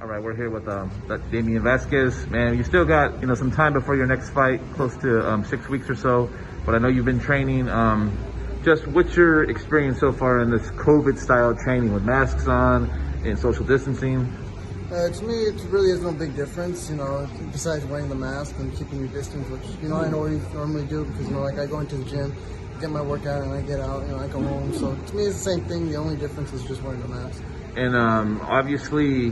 All right, we're here with Damien Vazquez. Man, you still got some time before your next fight, close to 6 weeks or so. But I know you've been training. Just what's your experience so far in this COVID-style training with masks on and social distancing? To me, it really is no big difference, besides wearing the mask and keeping your distance, which, I normally do because, like I go into the gym, get my workout, and I get out, I go home. So to me, it's the same thing. The only difference is just wearing the mask. And obviously,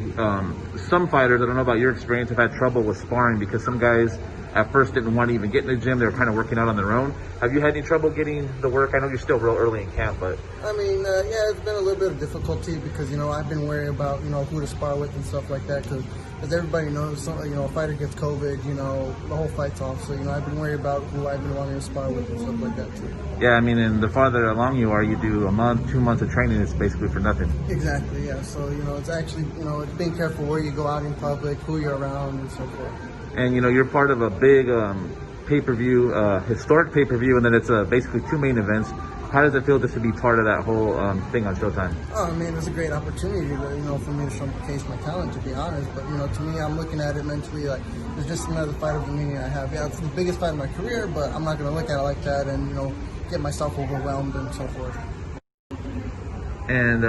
some fighters, I don't know about your experience, have had trouble with sparring because some guys at first didn't want to even get in the gym. They were kind of working out on their own. Have you had any trouble getting the work? I know you're still real early in camp, but... I mean, yeah, it's been a little bit of difficulty because, I've been worried about, who to spar with and stuff like that because everybody knows, a fighter gets COVID, the whole fight's off. So, I've been worried about who I've been wanting to spar with and stuff like that, too. Yeah, I mean, and the farther along you are, you do a month, 2 months of training, it's basically for nothing. Exactly, yeah. So, it's actually, it's being careful where you go out in public, who you're around, and so forth. And, you're part of a big pay-per-view, historic pay-per-view, and then it's basically 2 main events. How does it feel just to be part of that whole thing on Showtime? Oh, I mean, it's a great opportunity, for me to showcase my talent, to be honest. But, to me, I'm looking at it mentally like it's just another fight of the meaning I have. Yeah, it's the biggest fight of my career, but I'm not going to look at it like that and, get myself overwhelmed and so forth. And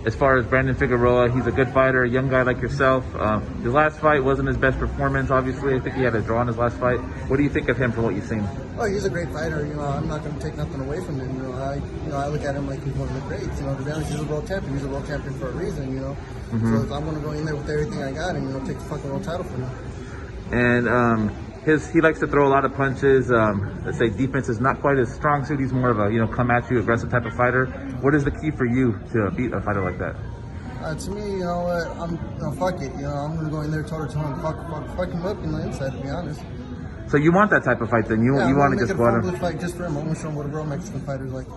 as far as Brandon Figueroa, he's a good fighter, a young guy like yourself. His last fight wasn't his best performance, obviously. I think he had a draw in his last fight. What do you think of him from what you've seen? Oh, he's a great fighter. I'm not going to take nothing away from him. I look at him like he's one of the greats. To be honest, he's a world champion. He's a world champion for a reason. Mm-hmm. So I'm going to go in there with everything I got and take the fucking world title from him. And he likes to throw a lot of punches. Let's say defense is not quite his strong suit. He's more of a come at you aggressive type of fighter. What is the key for you to beat a fighter like that? To me, fuck it. I'm gonna go in there toe to toe and fuck him up in the inside. To be honest. So you want that type of fight then? You want to just go out and fight just for him. I'm gonna show him what a real Mexican fighter's like.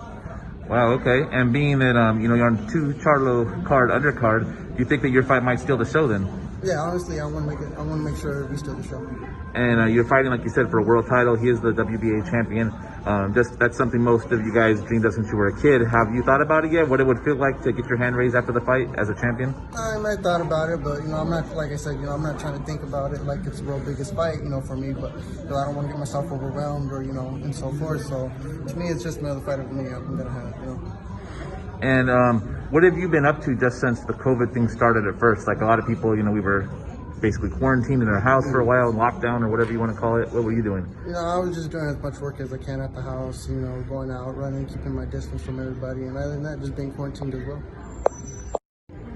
Wow. Okay. And being that you're on 2 Charlo undercard, do you think that your fight might steal the show then? Yeah, honestly, I want to make sure we steal the show. And you're fighting, like you said, for a world title. He is the WBA champion. That's something most of you guys dreamed of since you were a kid. Have you thought about it yet? What it would feel like to get your hand raised after the fight as a champion? I might have thought about it, but I'm not, like I said, I'm not trying to think about it like it's the world biggest fight, for me. But I don't want to get myself overwhelmed or and so forth. So to me, it's just another fight of me I'm gonna have. And what have you been up to just since the COVID thing started at first? Like a lot of people, we were basically quarantined in our house for a while, lockdown or whatever you want to call it. What were you doing? I was just doing as much work as I can at the house, going out, running, keeping my distance from everybody, and other than that, just being quarantined as well.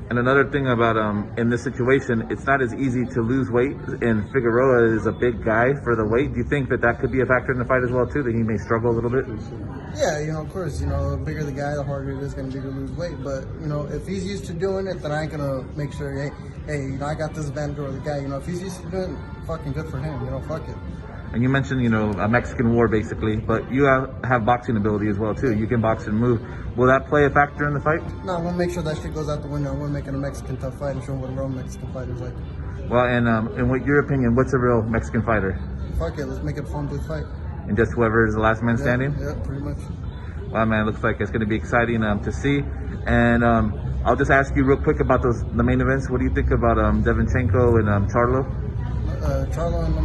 And another thing about in this situation, it's not as easy to lose weight, and Figueroa is a big guy for the weight. Do you think that could be a factor in the fight as well too, that he may struggle a little bit? Yeah, of course, the bigger the guy, the harder it is going to be to lose weight. But, if he's used to doing it, then I ain't going to make sure, hey, I got this advantage over the guy. If he's used to doing it, fucking good for him, fuck it. And you mentioned, a Mexican war basically, but you have boxing ability as well too. You can box and move. Will that play a factor in the fight? No, I'm gonna make sure that shit goes out the window. I'm gonna make it a Mexican tough fight and show what a real Mexican fighter's like. Well, and what your opinion? What's a real Mexican fighter? Fuck it, let's make it a fun booth fight. And just whoever is the last man standing? Yeah, pretty much. Wow, man, looks like it's gonna be exciting to see. And I'll just ask you real quick about the main events. What do you think about Derevyanchenko and Charlo? Charlo and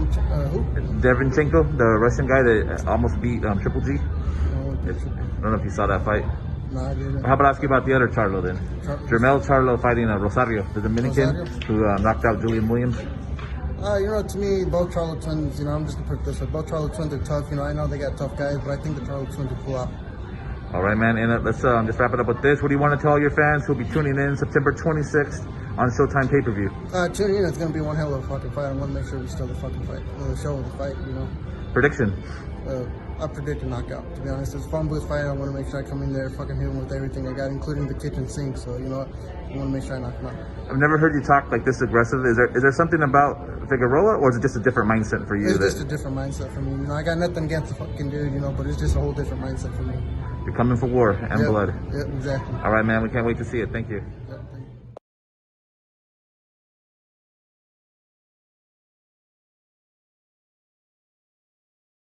who? Derevyanchenko, the Russian guy that almost beat Triple G. I don't know if you saw that fight. No, I didn't. How about I ask you about the other Charlo then? Jermel Charlo fighting Rosario, the Dominican, who knocked out Julian Williams. To me, both Charlo twins, I'm just going to put it this way. Both Charlo twins are tough. I know they got tough guys, but I think the Charlo twins will pull out. All right, man. And let's just wrap it up with this. What do you want to tell your fans who'll be tuning in September 26th on Showtime pay-per-view? Tune in. It's going to be one hell of a fucking fight. I want to make sure we steal the fucking fight. Show the fight, Prediction? I predict a knockout, to be honest. It's a fun booth fight. I want to make sure I come in there, fucking hit him with everything I got, including the kitchen sink. So, I want to make sure I knock him out. I've never heard you talk like this aggressive. Is there something about Figueroa, or is it just a different mindset for you? It's just a different mindset for me. I got nothing against the fucking dude, but it's just a whole different mindset for me. You're coming for war and blood. Yeah, exactly. All right, man. We can't wait to see it. Thank you. Yeah,